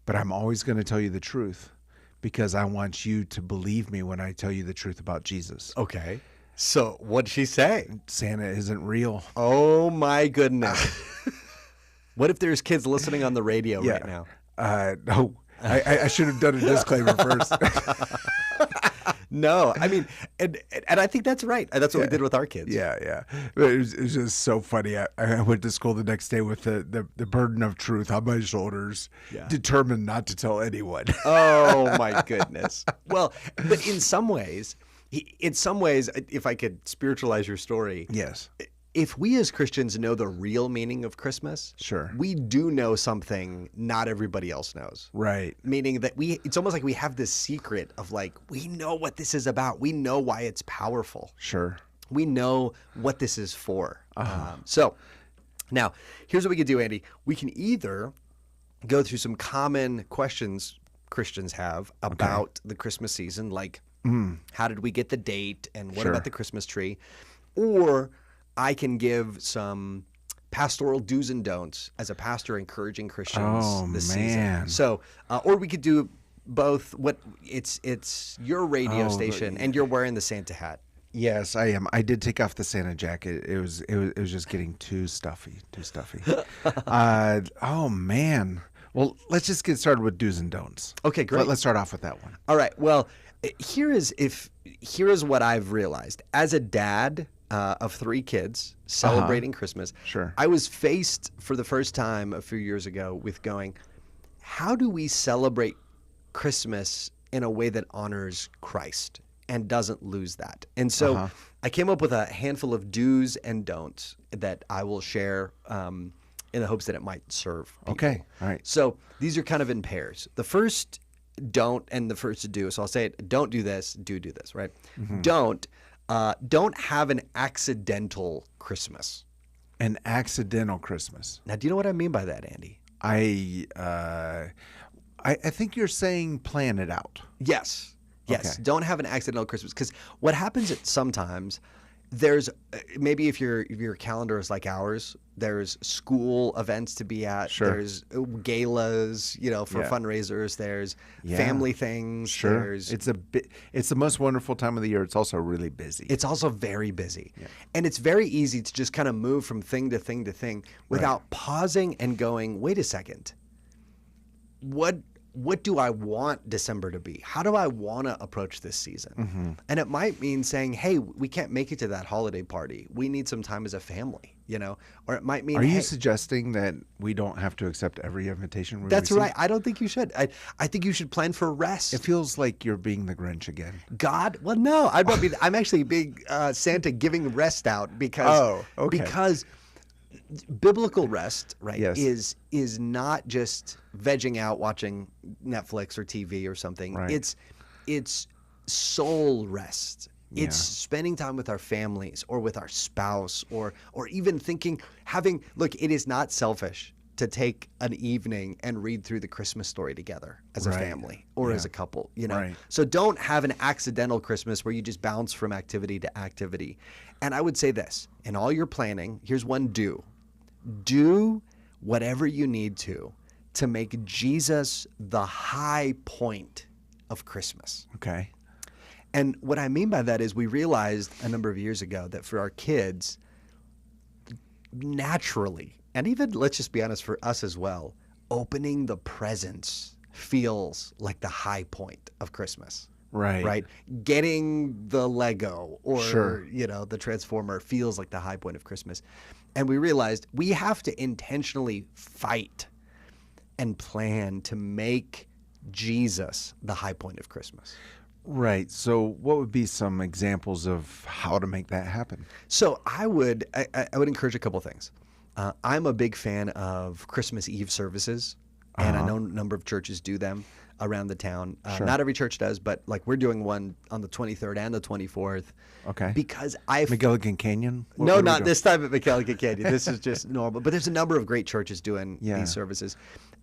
But I'm always going to tell you the truth because I want you to believe me when I tell you the truth about Jesus. Okay. So what'd she say? Santa isn't real. Oh my goodness. What if there's kids listening on the radio right now? No, I should have done a disclaimer first. No, I mean, and I think that's right. That's what we did with our kids. Yeah. It was just so funny. I went to school the next day with the burden of truth on my shoulders, determined not to tell anyone. Oh my goodness. Well, but in some ways, in some ways, if I could spiritualize your story, Yes. if we as Christians know the real meaning of Christmas, Sure. we do know something not everybody else knows. Right. Meaning that it's almost like we have this secret of like, we know what this is about. We know why it's powerful. Sure. We know what this is for. So now here's what we could do, Andy. We can either go through some common questions Christians have about the Christmas season, like how did we get the date and what Sure. about the Christmas tree? Or I can give some pastoral do's and don'ts as a pastor encouraging Christians this man. season. So, or we could do both. What it's your radio station, and you're wearing the Santa hat. Yes, I am. I did take off the Santa jacket. It was just getting too stuffy. Oh man. Well, let's just get started with do's and don'ts. Okay, great. Let's start off with that one. All right. Well, here is what I've realized as a dad of 3 kids celebrating Christmas. Sure. I was faced for the first time a few years ago with going, how do we celebrate Christmas in a way that honors Christ and doesn't lose that? And so I came up with a handful of do's and don'ts that I will share in the hopes that it might serve people. Okay. All right. So these are kind of in pairs. The first don't and the first do. So I'll say it, don't do this, do this, right? Don't have an accidental Christmas. An accidental Christmas. Now, do you know what I mean by that, Andy? I think you're saying plan it out. Yes. Okay. Don't have an accidental Christmas, because what happens sometimes, there's maybe if your calendar is like ours, there's school events to be at. Sure. There's galas, for fundraisers. There's family things. Sure. There's It's the most wonderful time of the year. It's also really busy. It's also very busy. And it's very easy to just kind of move from thing to thing to thing without pausing and going, wait a second. What do I want December to be? How do I want to approach this season? And it might mean saying, hey, we can't make it to that holiday party. We need some time as a family, Or it might mean, Are you hey, suggesting that we don't have to accept every invitation we that's receive? right. I don't think you should. I think you should plan for rest. It feels like you're being the Grinch again. God? Well, no. I'm actually being Santa giving rest out because because biblical rest, right, Yes. is not just vegging out watching Netflix or TV or something. Right. It's soul rest. Yeah. It's spending time with our families or with our spouse or even look, it is not selfish to take an evening and read through the Christmas story together as a family or as a couple, Right. So don't have an accidental Christmas where you just bounce from activity to activity. And I would say this, in all your planning, here's one do. Do whatever you need to make Jesus the high point of Christmas. Okay. And what I mean by that is we realized a number of years ago that for our kids, naturally, and even, let's just be honest, for us as well, opening the presents feels like the high point of Christmas. Right. Getting the Lego or, the Transformer feels like the high point of Christmas. And we realized we have to intentionally fight and plan to make Jesus the high point of Christmas. Right. So what would be some examples of how to make that happen? So I would encourage a couple things. I'm a big fan of Christmas Eve services, and I know a number of churches do them around the town. Not every church does, but like we're doing one on the 23rd and the 24th. Okay. Because McGilligan Canyon? What No, are we not doing? this time at McGilligan Canyon. This is just normal. But there's a number of great churches doing these services.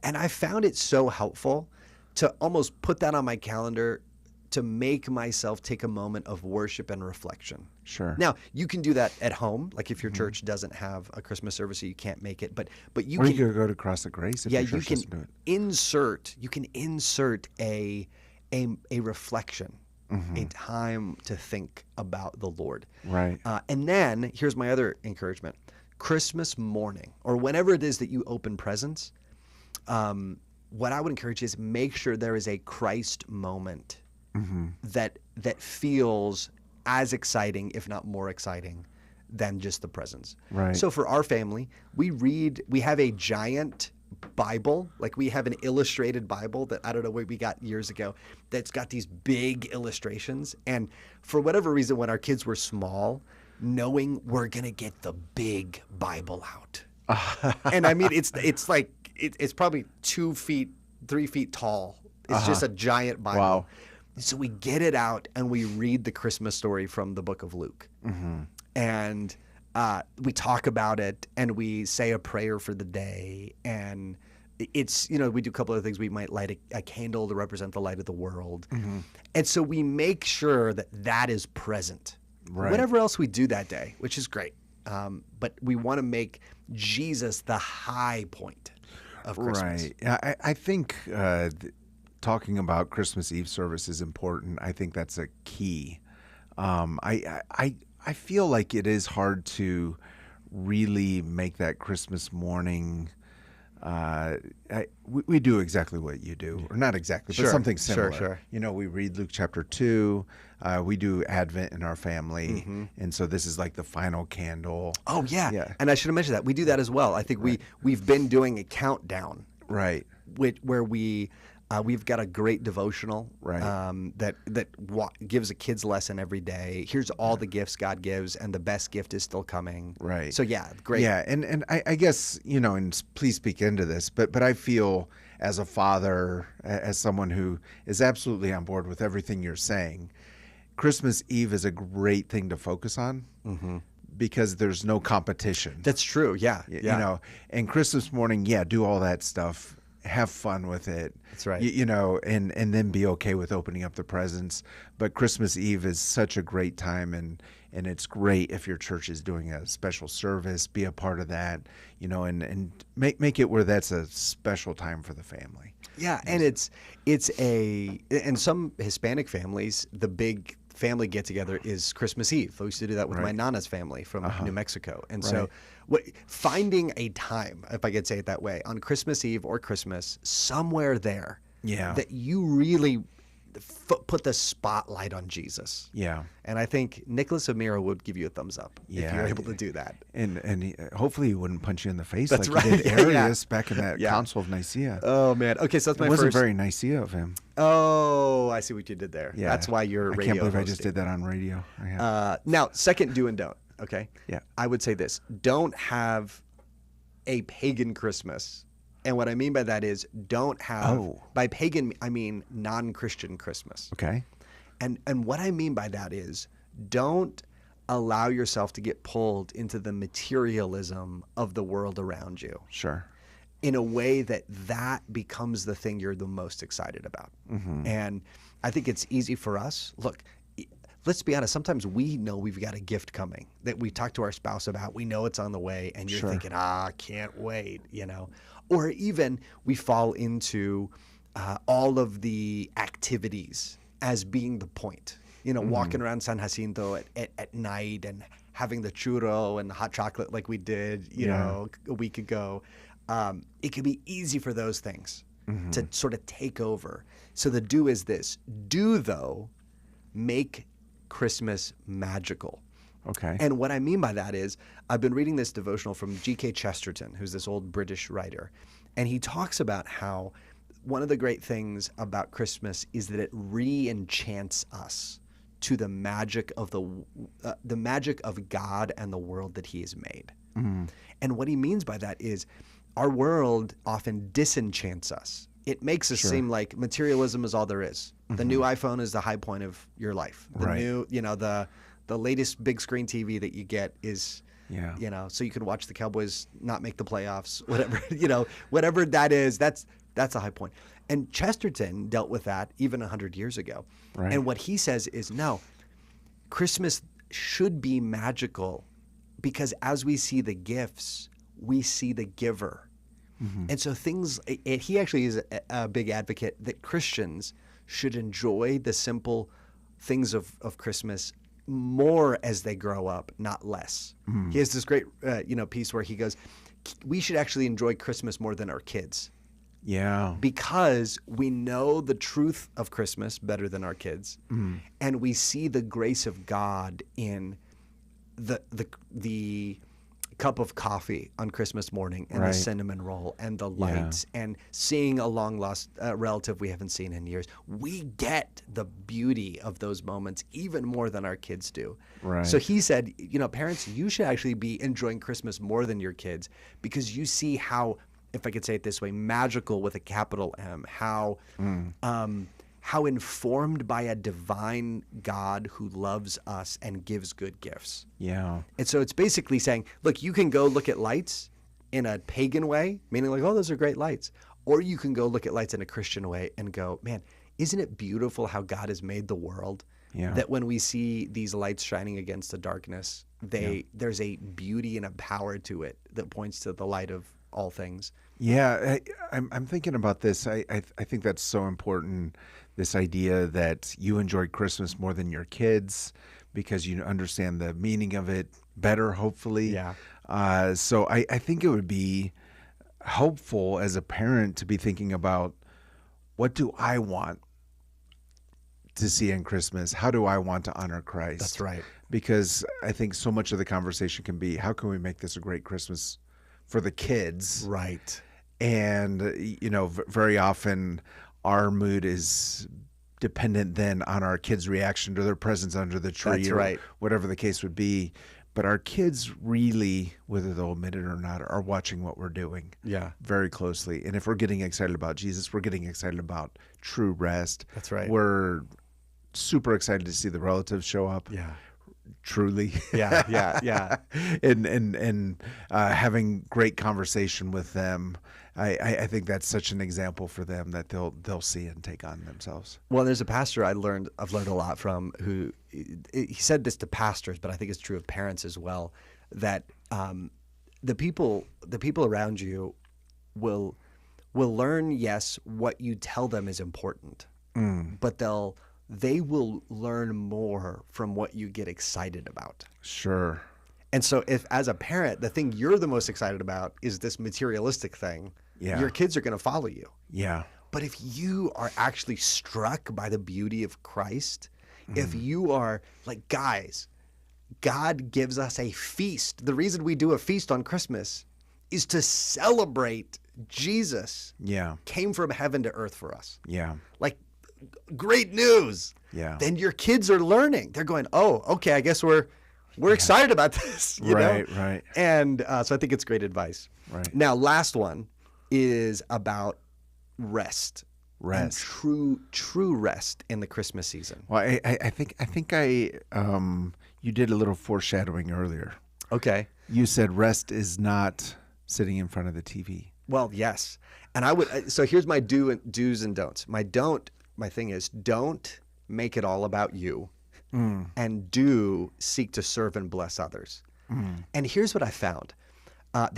And I found it so helpful to almost put that on my calendar to make myself take a moment of worship and reflection. Sure. Now, you can do that at home. Like if your church doesn't have a Christmas service, so you can't make it. But you Or can you could go to Cross of Grace if your you church can doesn't do it. insert a reflection, a time to think about the Lord. Right. And then here's my other encouragement: Christmas morning, or whenever it is that you open presents. What I would encourage is make sure there is a Christ moment that feels as exciting, if not more exciting, than just the presents. Right. So for our family, we have a giant Bible. Like we have an illustrated Bible that I don't know where we got years ago that's got these big illustrations. And for whatever reason, when our kids were small, knowing we're going to get the big Bible out. And I mean, it's like, it's probably 2 feet, 3 feet tall. It's just a giant Bible. Wow. So we get it out and we read the Christmas story from the book of Luke. And we talk about it and we say a prayer for the day. And it's, we do a couple of things. We might light a candle to represent the light of the world. And so we make sure that is present. Right. Whatever else we do that day, which is great. But we want to make Jesus the high point of Christmas. Right. I think talking about Christmas Eve service is important. I think that's a key. I feel like it is hard to really make that Christmas morning. We do exactly what you do, or not exactly, but something similar. Sure. We read Luke chapter 2. We do Advent in our family, and so this is like the final candle. Oh yeah. And I should have mentioned that we do that as well. I think we've been doing a countdown, right? Where we've got a great devotional, right? That gives a kid's lesson every day. Here's all the gifts God gives, and the best gift is still coming. Right. So yeah, great. Yeah, and I guess and please speak into this, but I feel as a father, as someone who is absolutely on board with everything you're saying, Christmas Eve is a great thing to focus on. Because there's no competition. That's true. Yeah. And Christmas morning, do all that stuff. Have fun with it. That's right. And then be okay with opening up the presents. But Christmas Eve is such a great time, and it's great if your church is doing a special service. Be a part of that, and make it where that's a special time for the family. Yeah, and it's in some Hispanic families, the big family get together is Christmas Eve. I used to do that with my Nana's family from New Mexico, and so finding a time, if I could say it that way, on Christmas Eve or Christmas, somewhere there, that you really put the spotlight on Jesus. Yeah. And I think Nicholas Amira would give you a thumbs up if you're able to do that. And hopefully he wouldn't punch you in the face That's like right. he did Arius back in that Council of Nicaea. Oh, man. Okay, so that's my It wasn't first. very Nicaea of him. Oh, I see what you did there. Yeah. That's why you're radio I can't believe I hosting. just did that on radio. I have. Now, second do and don't, okay? Yeah. I would say this. Don't have a pagan Christmas. And what I mean by that is don't have, by pagan, I mean non-Christian Christmas. Okay. And what I mean by that is don't allow yourself to get pulled into the materialism of the world around you. Sure. In a way that becomes the thing you're the most excited about. And I think it's easy for us. Look, let's be honest. Sometimes we know we've got a gift coming that we talk to our spouse about. We know it's on the way, and you're thinking, can't wait, Or even we fall into all of the activities as being the point. Walking around San Jacinto at night and having the churro and the hot chocolate like we did, a week ago. It can be easy for those things to sort of take over. So the do is this. Do, though, make Christmas magical. Okay. And what I mean by that is I've been reading this devotional from G.K. Chesterton, who's this old British writer, and he talks about how one of the great things about Christmas is that it re-enchants us to the magic of the magic of God and the world that He has made. And what he means by that is our world often disenchants us. It makes us seem like materialism is all there is. The new iPhone is the high point of your life. The new, the latest big screen TV that you get is, so you can watch the Cowboys not make the playoffs, whatever, whatever that is, that's a high point. And Chesterton dealt with that even 100 years ago. Right. And what he says is, no, Christmas should be magical because as we see the gifts, we see the giver. And so he actually is a big advocate that Christians should enjoy the simple things of Christmas more as they grow up, not less. He has this great piece where he goes, we should actually enjoy Christmas more than our kids. Yeah. Because we know the truth of Christmas better than our kids. And we see the grace of God in the cup of coffee on Christmas morning and the Right. cinnamon roll and the lights and seeing a long lost relative we haven't seen in years. We get the beauty of those moments even more than our kids do. Right. So he said, parents, you should actually be enjoying Christmas more than your kids because you see how, if I could say it this way, magical with a capital M, how informed by a divine God who loves us and gives good gifts. Yeah. And so it's basically saying, look, you can go look at lights in a pagan way, meaning like, oh, those are great lights. Or you can go look at lights in a Christian way and go, man, isn't it beautiful how God has made the world? Yeah. That when we see these lights shining against the darkness, there's a beauty and a power to it that points to the light of all things. Yeah, I'm thinking about this. I think that's so important. This idea that you enjoy Christmas more than your kids because you understand the meaning of it better, hopefully. Yeah. So I think it would be helpful as a parent to be thinking about, what do I want to see in Christmas? How do I want to honor Christ? That's right. Because I think so much of the conversation can be, how can we make this a great Christmas for the kids? Right. And, very often our mood is dependent then on our kids' reaction to their presents under the tree. That's or right. whatever the case would be. But our kids really, whether they'll admit it or not, are watching what we're doing very closely. And if we're getting excited about Jesus, we're getting excited about true rest. That's right. We're super excited to see the relatives show up. Yeah. Truly. Yeah. and having great conversation with them. I think that's such an example for them that they'll see and take on themselves. Well, there's a pastor I've learned a lot from who he said this to pastors, but I think it's true of parents as well, that the people around you will learn, yes, what you tell them is important, but they will learn more from what you get excited about. Sure. And so if, as a parent, the thing you're the most excited about is this materialistic thing, your kids are going to follow you. Yeah. But if you are actually struck by the beauty of Christ, if you are like, guys, God gives us a feast. The reason we do a feast on Christmas is to celebrate Jesus came from heaven to earth for us. Yeah. Like, great news. Yeah. Then your kids are learning. They're going, oh, okay, I guess we're excited about this. You know? Right. And so I think it's great advice. Right. Now, last one is about rest. And true rest in the Christmas season. Well, I think you did a little foreshadowing earlier. Okay. You said rest is not sitting in front of the TV. Well, yes. And I would. So here's my do's and don'ts. My thing is, don't make it all about you, and do seek to serve and bless others. And here's what I found. I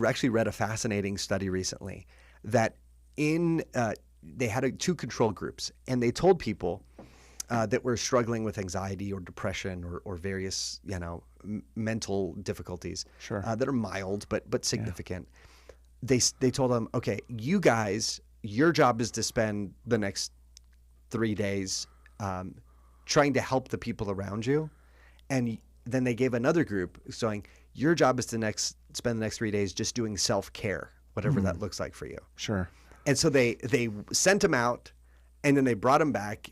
actually read a fascinating study recently that they had two control groups, and they told people that were struggling with anxiety or depression or various mental difficulties that are mild but significant. They told them, okay, you guys, your job is to spend the next 3 days trying to help the people around you, and then they gave another group saying, your job is to spend the next 3 days just doing self-care, whatever that looks like for you. Sure. And so they sent them out, and then they brought them back.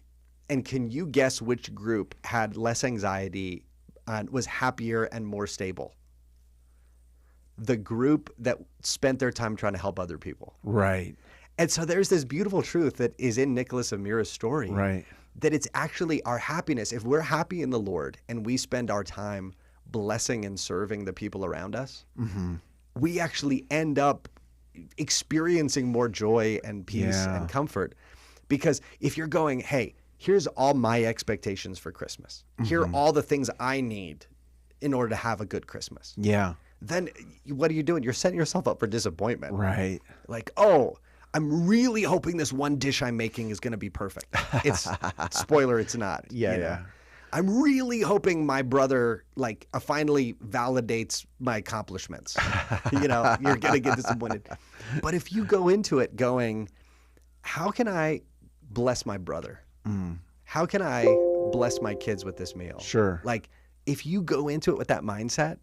And can you guess which group had less anxiety and was happier and more stable? The group that spent their time trying to help other people. Right. And so there's this beautiful truth that is in Nicholas Amira's story. Right. That it's actually our happiness. If we're happy in the Lord and we spend our time blessing and serving the people around us, we actually end up experiencing more joy and peace and comfort. Because if you're going, hey, here's all my expectations for Christmas. Here are all the things I need in order to have a good Christmas. Yeah. Then what are you doing? You're setting yourself up for disappointment. Right. Like, oh, I'm really hoping this one dish I'm making is going to be perfect. It's spoiler, it's not. Yeah. I'm really hoping my brother finally validates my accomplishments. You're going to get disappointed. But if you go into it going, how can I bless my brother? How can I bless my kids with this meal? Sure. Like, if you go into it with that mindset,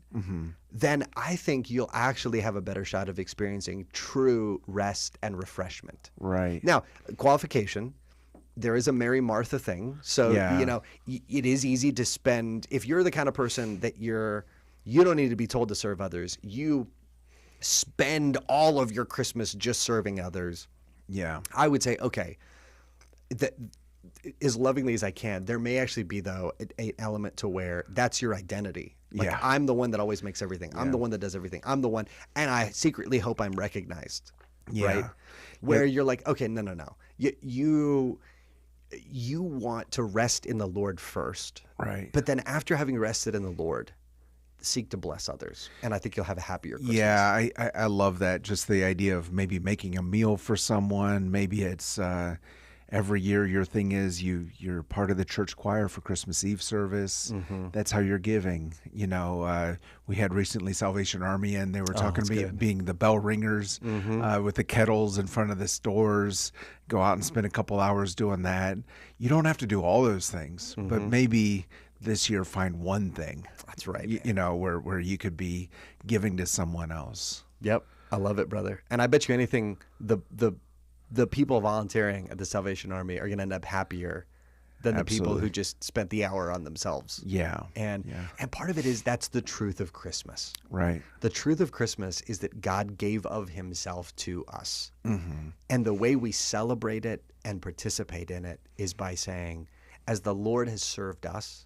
then I think you'll actually have a better shot of experiencing true rest and refreshment. Right. Now, qualification, there is a Mary Martha thing. So, Yeah. you know, it is easy to spend, if you're the kind of person that you don't need to be told to serve others, you spend all of your Christmas just serving others. Yeah. I would say, okay, that as lovingly as I can, there may actually be, though, an element to where that's your identity. Like, Yeah. I'm the one that always makes everything. I'm the one that does everything. I'm the one, and I secretly hope I'm recognized. Yeah. Right? Where you're like, okay, no. You want to rest in the Lord first. Right. But then after having rested in the Lord, seek to bless others. And I think you'll have a happier Christmas. Yeah, I love that. Just the idea of maybe making a meal for someone. Maybe it's every year your thing is you're part of the church choir for Christmas Eve service. That's how you're giving. You know, we had recently Salvation Army, and they were talking about being the bell ringers with the kettles in front of the stores. Go out and spend a couple hours doing that. You don't have to do all those things, but maybe this year find one thing. That's right. You know, where you could be giving to someone else. Yep. I love it, brother. And I bet you anything, the people volunteering at the Salvation Army are going to end up happier than the people Absolutely. who just spent the hour on themselves. Yeah. And part of it is that's the truth of Christmas. Right. The truth of Christmas is that God gave of himself to us. And the way we celebrate it and participate in it is by saying, as the Lord has served us,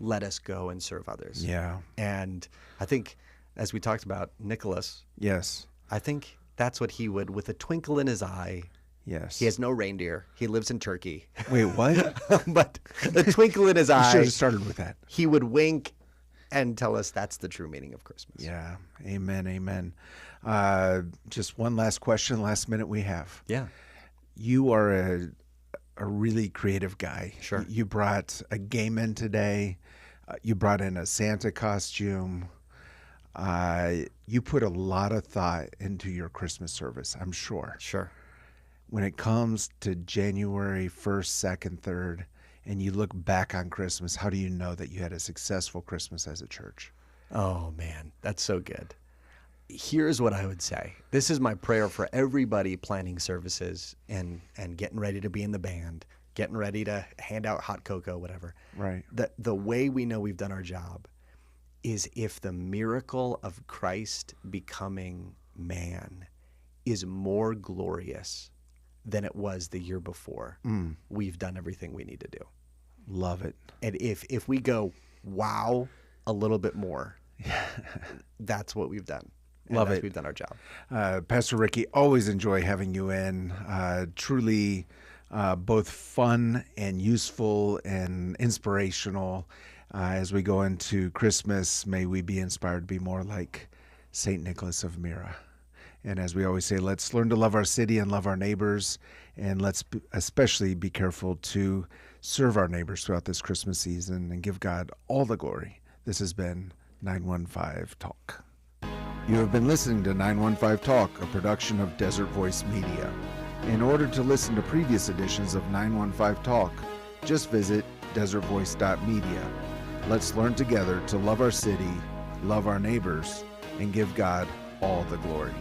let us go and serve others. Yeah. And I think, as we talked about Nicholas, Yes. I think that's what he would, with a twinkle in his eye. Yes. He has no reindeer. He lives in Turkey. Wait, what? But the twinkle in his You should eye, have started with that. he would wink and tell us that's the true meaning of Christmas. Yeah. Amen. Amen. Just one last question, last minute we have. Yeah. You are a really creative guy. Sure. You brought a game in today. You brought in a Santa costume. You put a lot of thought into your Christmas service, I'm sure. Sure. When it comes to January 1st, 2nd, 3rd, and you look back on Christmas, how do you know that you had a successful Christmas as a church? Oh, man, that's so good. Here's what I would say. This is my prayer for everybody planning services and getting ready to be in the band, getting ready to hand out hot cocoa, whatever. Right. The way we know we've done our job is if the miracle of Christ becoming man is more glorious than it was the year before, we've done everything we need to do. Love it. And if we go, wow, a little bit more, that's what we've done. And Love that's it. We've done our job. Pastor Ricky, always enjoy having you in. Truly both fun and useful and inspirational. As we go into Christmas, may we be inspired to be more like St. Nicholas of Myra. And as we always say, let's learn to love our city and love our neighbors. And let's especially be careful to serve our neighbors throughout this Christmas season and give God all the glory. This has been 915 Talk. You have been listening to 915 Talk, a production of Desert Voice Media. In order to listen to previous editions of 915 Talk, just visit desertvoice.media. Let's learn together to love our city, love our neighbors, and give God all the glory.